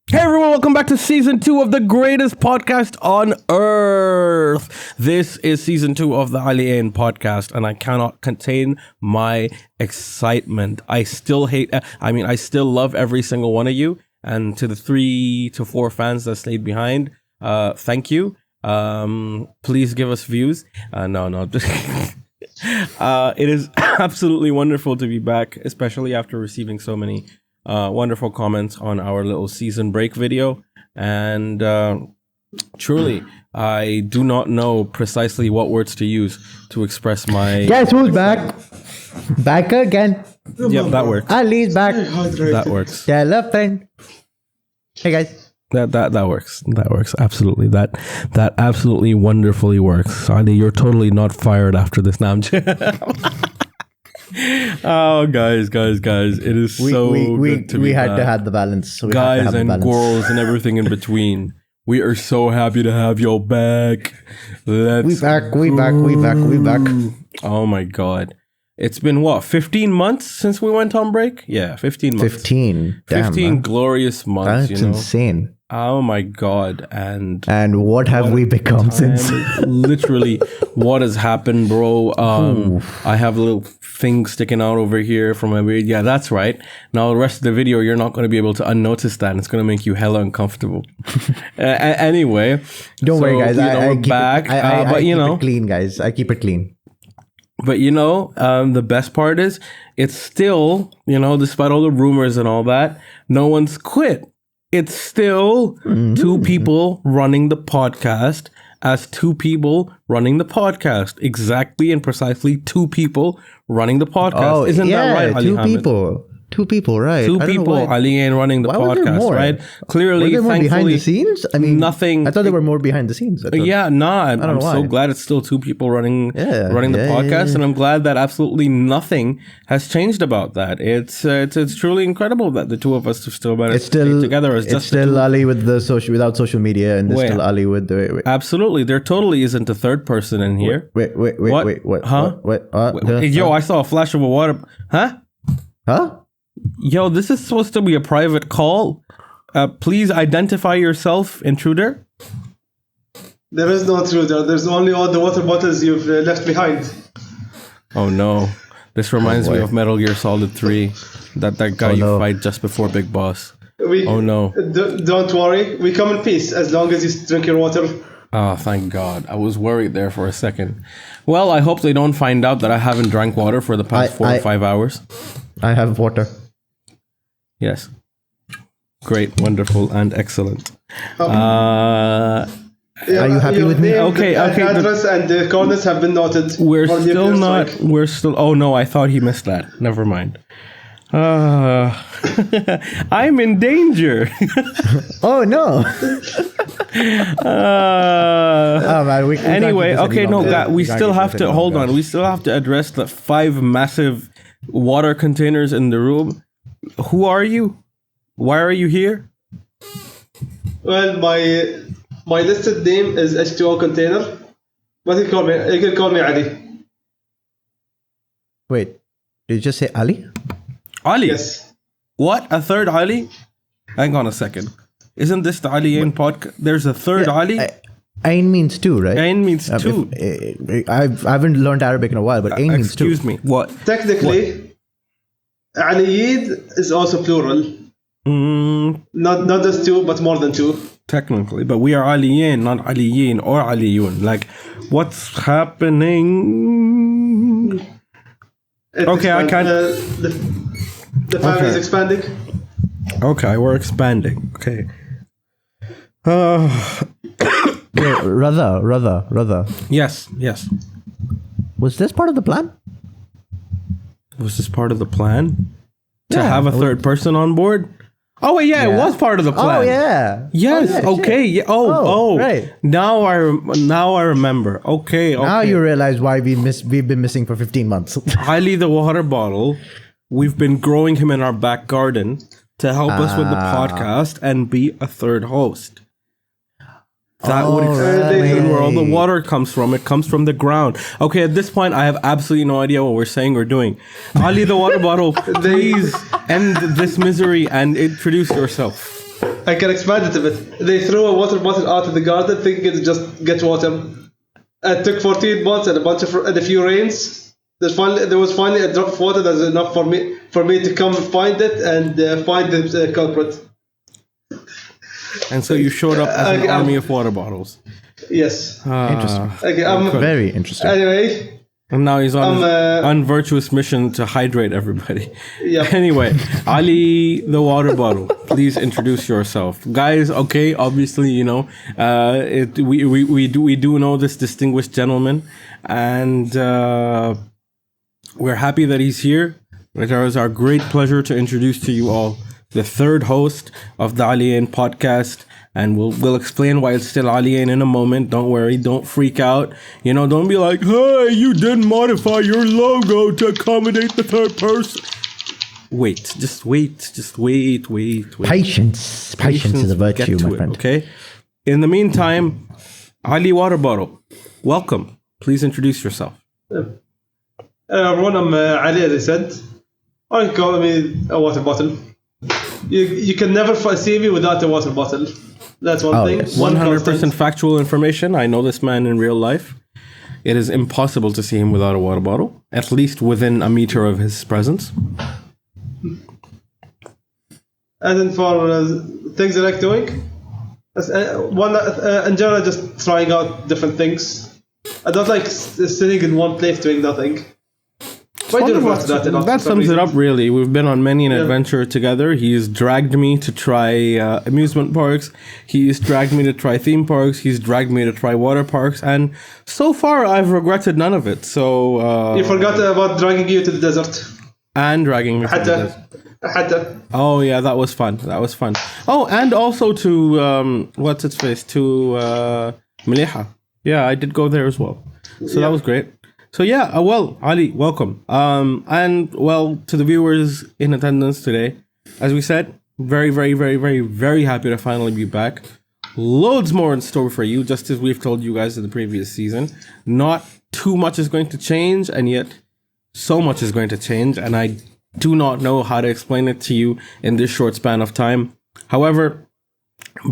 Hey everyone, welcome back to season 2 of the greatest podcast on earth. This is season 2 of the AliAin podcast, and I cannot contain my excitement. I still love every single one of you, and to the 3 to 4 fans that stayed behind, thank you. Please give us views. No. It is absolutely wonderful to be back, especially after receiving so many wonderful comments on our little season break video. And truly, I do not know precisely what words to use to express my... Guess who's back? Back again. Yep, that works. Ali's back. That works. Tell a friend. Hey guys. That works. That works. Absolutely. That absolutely wonderfully works. Ali, you're totally not fired after this. Now I'm Oh, guys, it is so good to be We had back. to have the balance. Guys and girls and everything in between. We are so happy to have y'all back. We back. Oh my God. It's been what, 15 months since we went on break? Yeah, 15 months. 15. Damn, 15 man. glorious months, That's insane. Oh my God. And what have we become since? Literally, what has happened, bro? I have a little thing sticking out over here from my beard. Yeah, that's right. Now the rest of the video, you're not going to be able to unnotice that. And it's going to make you hella uncomfortable. Anyway. Don't worry, guys. We're back. I keep it clean, guys. I keep it clean. But the best part is it's still, despite all the rumors and all that, no one's quit. It's still two people running the podcast as two people running the podcast. Exactly and precisely two people running the podcast. Oh, Isn't that right, Ali two Hamid? people. Two people, right. Two people, AliAin running the podcast, right? Clearly, were there more thankfully, behind the scenes? I mean, nothing. I thought there were more behind the scenes. I'm so glad it's still two people running the podcast, and I'm glad that absolutely nothing has changed about that. It's truly incredible that the two of us have still managed to stay together as just still Ali with the without social media, and still Ali with the absolutely. There totally isn't a third person in here. Wait, what? Huh? Yo, I saw a flash of a water. Huh? Yo, this is supposed to be a private call. Please identify yourself, intruder. There is no intruder. There's only all the water bottles you've left behind. Oh no. This reminds me of Metal Gear Solid 3. That guy you fight just before Big Boss. Oh no. Don't worry. We come in peace as long as you drink your water. Oh, thank God. I was worried there for a second. Well, I hope they don't find out that I haven't drank water for the past 4 or 5 hours. I have water. Yes. Great, wonderful, and excellent. Are you happy with me? Okay. Address and the coordinates have been noted. Oh no, I thought he missed that. Never mind. I'm in danger. Oh no. Man, we still have to hold on. We still have to address the 5 massive water containers in the room. Who are you? Why are you here? Well, my listed name is H2O container, but you can call me Ali. Wait, did you just say Ali? Ali? Yes. What? A third Ali? Hang on a second. Isn't this the AliAin podcast? There's a third Ali? Ain means two, right? Ain means two. I haven't learned Arabic in a while, but Ain means two. Excuse me. What? Technically, AliAin is also plural. Not just two, but more than two. Technically, but we are AliAin, not AliAin or Aliyun. Like, what's happening? I can't. The family is expanding. Okay, we're expanding. Okay. Rather. Yes. Was this part of the plan? Was this part of the plan? To have a third person on board? Oh, wait, it was part of the plan. Oh, yeah. Yes, okay. Shit. Yeah. Right. Now I remember. Okay. Now you realize why we've been missing for 15 months. Ali the water bottle, we've been growing him in our back garden to help us with the podcast and be a third host. That would explain where all the water comes from. It comes from the ground. Okay, at this point, I have absolutely no idea what we're saying or doing. Ali the water bottle, please end this misery and introduce yourself. I can expand it a bit. They threw a water bottle out of the garden thinking it just get water. It took 14 months and a few rains. There was finally a drop of water that's enough for me to come find it and find the culprit. And so you showed up as an army of water bottles. Yes. Interesting. Okay, Very interesting. anyway, And now he's on his unvirtuous mission to hydrate everybody. Yeah. Anyway, Ali the water bottle, please introduce yourself. Guys, okay, obviously, we do know this distinguished gentleman, and we're happy that he's here. It is our great pleasure to introduce to you all the third host of the AliAin podcast. And we'll explain why it's still AliAin in a moment. Don't worry. Don't freak out. Don't be like, hey, you didn't modify your logo to accommodate the third person. Wait. Patience is a virtue, my friend. Okay. In the meantime, Ali Water Bottle, welcome. Please introduce yourself. Everyone, I'm Ali, as I said. Or you can call me a water bottle. You can never see me without a water bottle. That's one thing. Yes. 100% factual information. I know this man in real life. It is impossible to see him without a water bottle, at least within a meter of his presence. And then for things I like doing, in general, just trying out different things. I don't like sitting in one place doing nothing. That sums it up, really. We've been on many an adventure together. He's dragged me to try amusement parks. He's dragged me to try theme parks. He's dragged me to try water parks. And so far, I've regretted none of it. So you forgot about dragging you to the desert. And dragging me to the desert. Oh, yeah, that was fun. Oh, and also to, what's its face? To Maliha. Yeah, I did go there as well. So that was great. So yeah, well, Ali, welcome. And well, to the viewers in attendance today, as we said, very, very, very, very, very happy to finally be back. Loads more in store for you, just as we've told you guys in the previous season. Not too much is going to change, and yet so much is going to change, and I do not know how to explain it to you in this short span of time. However,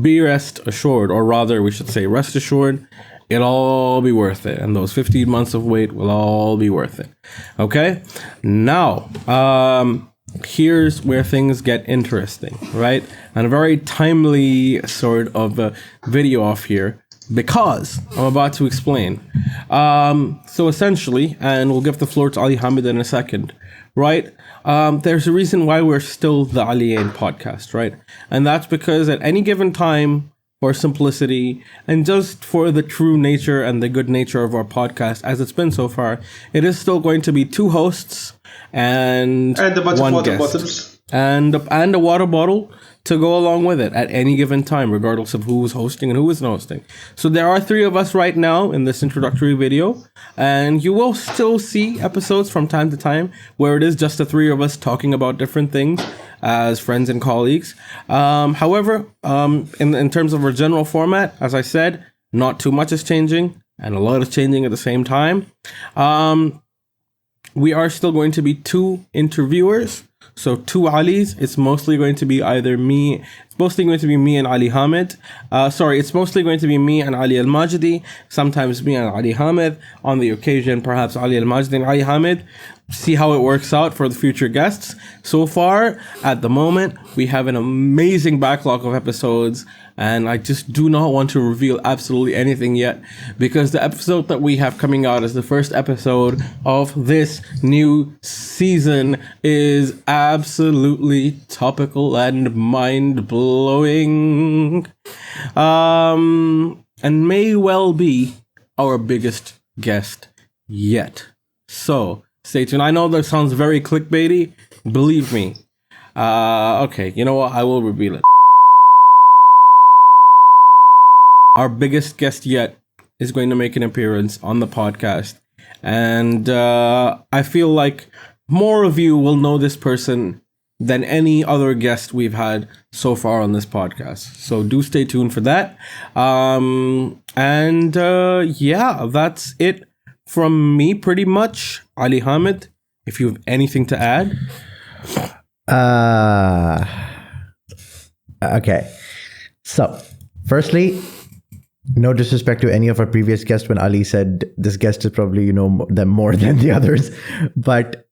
be rest assured, or rather, we should say rest assured, it'll all be worth it. And those 15 months of wait will all be worth it. Okay? Now, here's where things get interesting, right? And a very timely sort of video off here, because I'm about to explain. So essentially, and we'll give the floor to Ali Hamid in a second, right? There's a reason why we're still the AliAin podcast, right? And that's because at any given time, for simplicity and just for the true nature and the good nature of our podcast as it's been so far, it is still going to be two hosts and a bunch one of water guest. bottles. And a water bottle to go along with it at any given time, regardless of who's hosting and who isn't hosting. So there are three of us right now in this introductory video, and you will still see episodes from time to time where it is just the three of us talking about different things as friends and colleagues. However, in terms of our general format, as I said, not too much is changing and a lot is changing at the same time. We are still going to be two interviewers. So two Alis. It's mostly going to be either me. It's mostly going to be me and Ali Hamid. It's mostly going to be me and Ali Al-Majdi. Sometimes me and Ali Hamid. On the occasion, perhaps Ali Al-Majdi and Ali Hamid. See how it works out for the future guests. So far, at the moment, we have an amazing backlog of episodes, and I just do not want to reveal absolutely anything yet, because the episode that we have coming out as the first episode of this new season is absolutely topical and mind-blowing, and may well be our biggest guest yet. So stay tuned. I know that sounds very clickbaity. Believe me. Okay, you know what? I will reveal it. Our biggest guest yet is going to make an appearance on the podcast. And I feel like more of you will know this person than any other guest we've had so far on this podcast. So do stay tuned for that. Yeah, that's it from me pretty much. Ali Hamid, if you have anything to add. Okay. So, firstly, no disrespect to any of our previous guests when Ali said this guest is probably, them more than the others. But,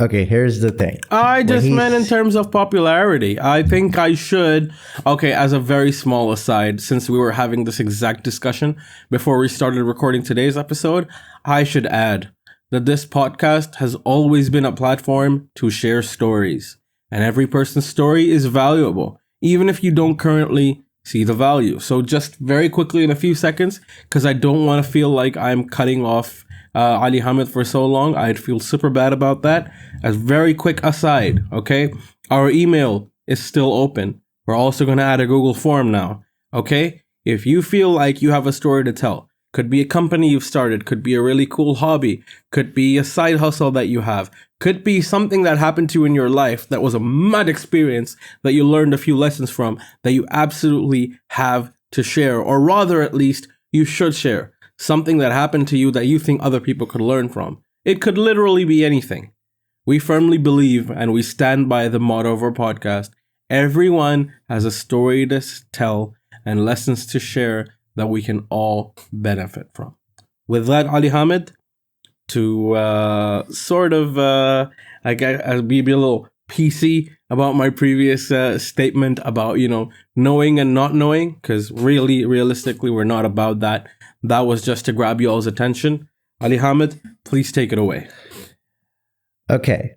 okay, here's the thing. I just meant in terms of popularity. I think I should, as a very small aside, since we were having this exact discussion before we started recording today's episode, I should add that this podcast has always been a platform to share stories. And every person's story is valuable, even if you don't currently see the value. So just very quickly in a few seconds, because I don't want to feel like I'm cutting off Ali Hamid for so long. I'd feel super bad about that. As very quick aside, okay? Our email is still open. We're also going to add a Google form now, okay? If you feel like you have a story to tell, could be a company you've started, could be a really cool hobby, could be a side hustle that you have, could be something that happened to you in your life that was a mad experience that you learned a few lessons from that you absolutely have to share, or rather at least you should share. Something that happened to you that you think other people could learn from. It could literally be anything. We firmly believe and we stand by the motto of our podcast. Everyone has a story to tell and lessons to share that we can all benefit from. With that, Ali Hamid, to be a little PC about my previous statement about, knowing and not knowing, because realistically, we're not about that. That was just to grab y'all's attention. Ali Hamid, please take it away. Okay.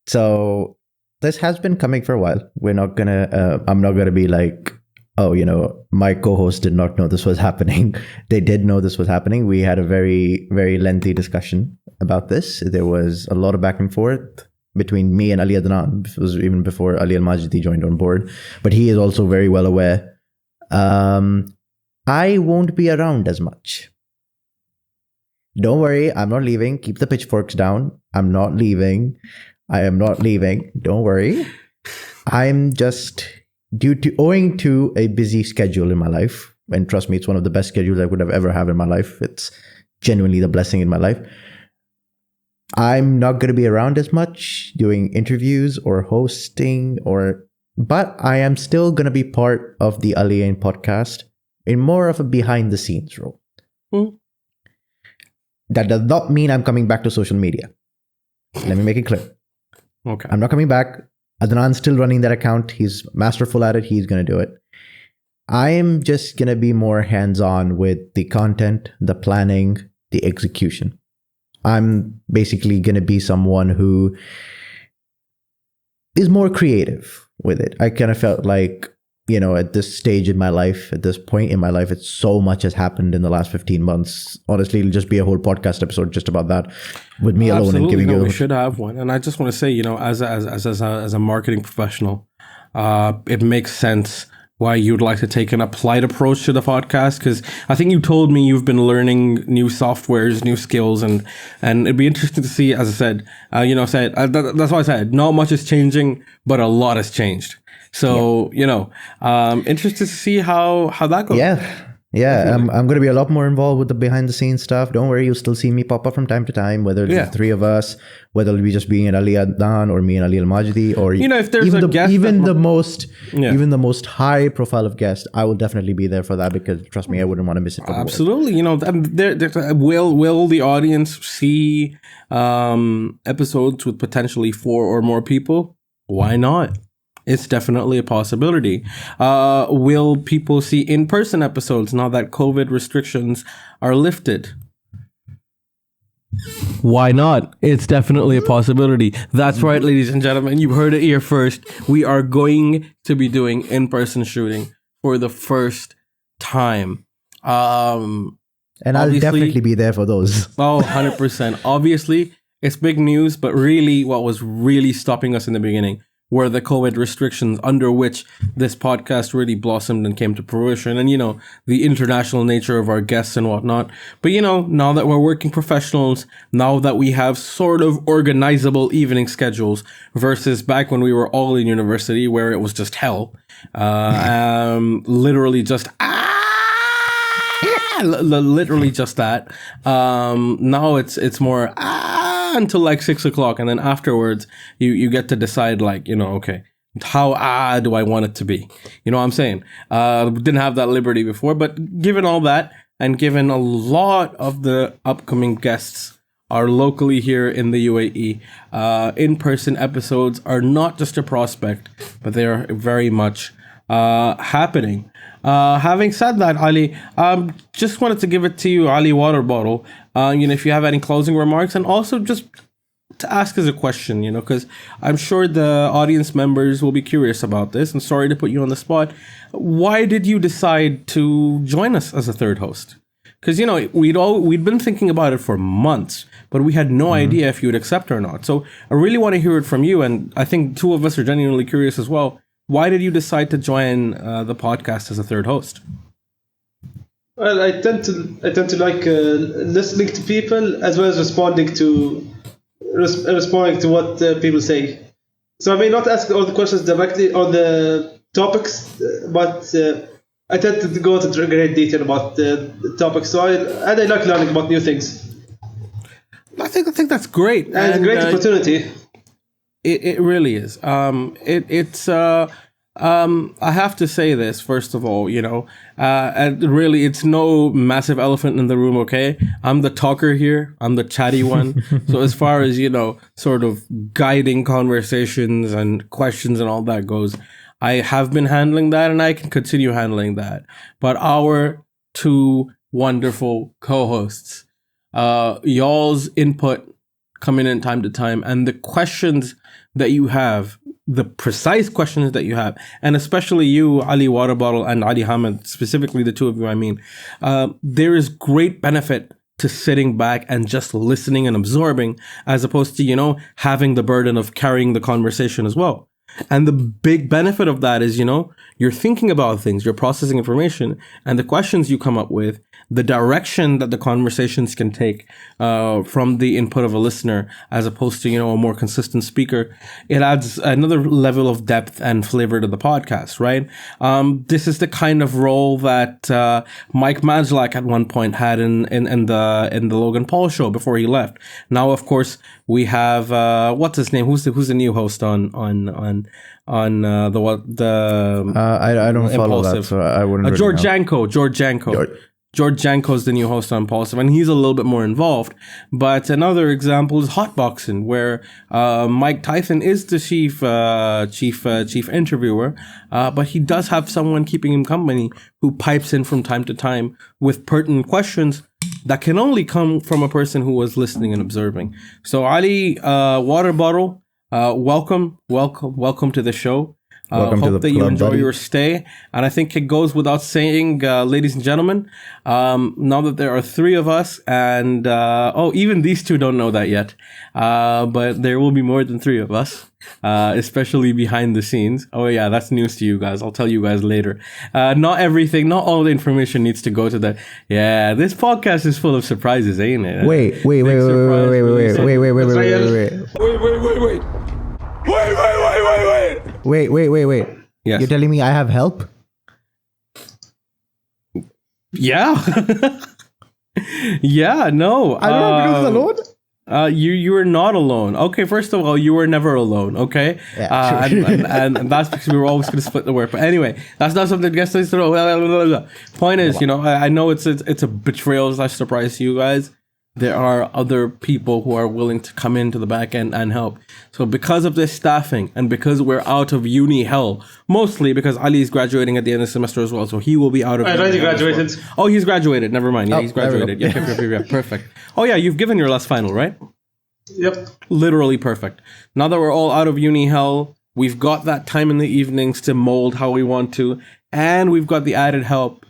So this has been coming for a while. I'm not gonna be like, my co-host did not know this was happening. They did know this was happening. We had a very, very lengthy discussion about this. There was a lot of back and forth between me and Ali Adnan. It was even before Ali Al-Majidi joined on board. But he is also very well aware. I won't be around as much. Don't worry, I'm not leaving. Keep the pitchforks down. I'm not leaving. I am not leaving. Don't worry. I'm just owing to a busy schedule in my life. And trust me, it's one of the best schedules I would have ever had in my life. It's genuinely the blessing in my life. I'm not going to be around as much doing interviews or hosting but I am still going to be part of the AliAin podcast in more of a behind the scenes role. That does not mean I'm coming back to social media. Let me make it clear. Okay. I'm not coming back. Adnan's still running that account. He's masterful at it. He's going to do it. I am just going to be more hands-on with the content, the planning, the execution. I'm basically going to be someone who is more creative with it. I kind of felt like, at this stage in my life, at this point in my life, it's so much has happened in the last 15 months. Honestly, it'll just be a whole podcast episode just about that with me alone and giving you. We should have one. And I just want to say, as a marketing professional, it makes sense why you'd like to take an applied approach to the podcast, because I think you told me you've been learning new softwares, new skills, and it'd be interesting to see, as I said, that's why I said not much is changing, but a lot has changed. So, interested to see how that goes. Yeah. I'm going to be a lot more involved with the behind the scenes stuff. Don't worry, you'll still see me pop up from time to time, whether it's the three of us, whether it'll be just being an Ali Adnan or me and Ali Al-Majidi, or if there's even a guest, even the most high profile of guest, I will definitely be there for that, because trust me, I wouldn't want to miss it. Absolutely. Will the audience see episodes with potentially 4 or more people? Why not? It's definitely a possibility. Will people see in-person episodes now that COVID restrictions are lifted? Why not? It's definitely a possibility. That's right, ladies and gentlemen. You heard it here first. We are going to be doing in-person shooting for the first time. And I'll definitely be there for those. 100%. Obviously, it's big news, but really what was really stopping us in the beginning were the COVID restrictions under which this podcast really blossomed and came to fruition, and the international nature of our guests and whatnot. But now that we're working professionals, now that we have sort of organizable evening schedules versus back when we were all in university where it was just hell, literally just literally just that. Now it's more until like 6 o'clock, and then afterwards you get to decide, like, okay, how do I want it to be? You know what I'm saying? Didn't have that liberty before, but given all that, and given a lot of the upcoming guests are locally here in the UAE, in-person episodes are not just a prospect, but they are very much happening. Having said that, Ali, just wanted to give it to you, Ali Water Bottle. If you have any closing remarks, and also just to ask as a question, because I'm sure the audience members will be curious about this. And sorry to put you on the spot. Why did you decide to join us as a third host? Because we'd been thinking about it for months, but we had no idea if you would accept or not. So I really want to hear it from you, and I think two of us are genuinely curious as well. Why did you decide to join the podcast as a third host? Well, I tend to like listening to people as well as responding to what people say. So I may not ask all the questions directly on the topics, but I tend to go into great detail about the topics. So I like learning about new things. I think that's great. And it's a great opportunity. It really is. I have to say this first of all, and really it's no massive elephant in the room, okay? I'm the talker here. I'm the chatty one. So as far as, sort of guiding conversations and questions and all that goes, I have been handling that and I can continue handling that. But our two wonderful co-hosts, y'all's input coming in time to time, and the questions that you have, the precise questions that you have, and especially you, Ali Water Bottle, and Ali Hamid, specifically the two of you, there is great benefit to sitting back and just listening and absorbing, as opposed to, having the burden of carrying the conversation as well. And the big benefit of that is, you're thinking about things, you're processing information, and the questions you come up with, the direction that the conversations can take from the input of a listener, as opposed to, a more consistent speaker, it adds another level of depth and flavor to the podcast, right? This is the kind of role that Mike Majlak at one point had in the Logan Paul show before he left. Now, of course, we have what's his name? Who's the new host on the I don't follow that, so I wouldn't. Really George Janko. George Janko is the new host on Impulsive, and he's a little bit more involved. But another example is Hotboxing, where Mike Tyson is the chief interviewer, but he does have someone keeping him company who pipes in from time to time with pertinent questions that can only come from a person who was listening and observing. So Ali Water Bottle, welcome to the show. Welcome to the hope that you club, enjoy buddy. your stay. And I think it goes without saying, ladies and gentlemen, now that there are three of us, and even these two don't know that yet, but there will be more than three of us, especially behind the scenes. Oh yeah, that's news to you guys. I'll tell you guys later. Not all the information needs to go to the. Yeah, this podcast is full of surprises, ain't it? Wait. Yes. You're telling me I have help? Yeah. Yeah, no. I don't have to do this alone? You were not alone. Okay, first of all, you were never alone, okay? Yeah, sure. and that's because we were always going to split the work. But anyway, that's not something guests to know. Point is, I know it's a betrayal / surprise to you guys. There are other people who are willing to come into the back end and help. So because of this staffing, and because we're out of uni hell, mostly because Ali is graduating at the end of the semester as well, so he will be out of. I already graduated. Oh, he's graduated. Never mind. Yeah, he's there we graduated. go. Yeah, perfect. Oh yeah, you've given your last final, right? Yep. Literally perfect. Now that we're all out of uni hell, we've got that time in the evenings to mold how we want to, and we've got the added help.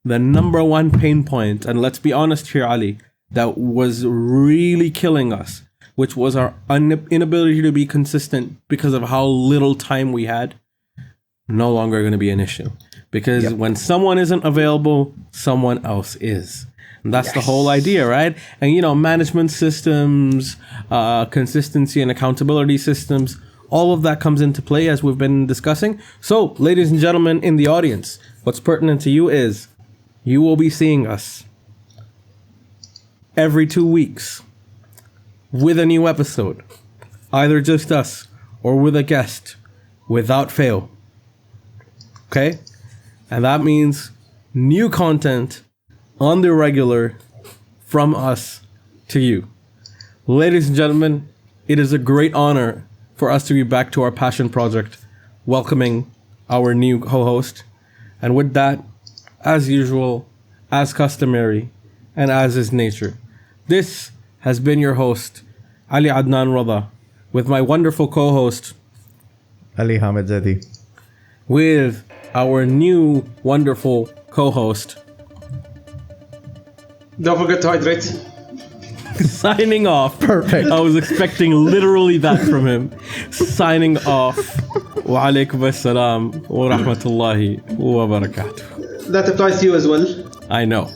The number one pain point, and let's be honest here, Ali, that was really killing us, which was our inability to be consistent because of how little time we had, no longer going to be an issue. Because when someone isn't available, someone else is. And that's the whole idea, right? And, management systems, consistency and accountability systems, all of that comes into play as we've been discussing. So, ladies and gentlemen in the audience, what's pertinent to you is you will be seeing us every 2 weeks with a new episode, either just us or with a guest, without fail. Okay? And that means new content on the regular from us to you. Ladies and gentlemen, it is a great honor for us to be back to our passion project, welcoming our new co-host. And with that, as usual, as customary, and as is nature, this has been your host, Ali Adnan Rada, with my wonderful co-host, Ali Hamid Zadi. with our new wonderful co-host, Don't forget to hydrate. signing off. Perfect. I was expecting literally that from him. Signing off. Wa alaikum assalam wa rahmatullahi wa barakatuh. That applies to you as well. I know.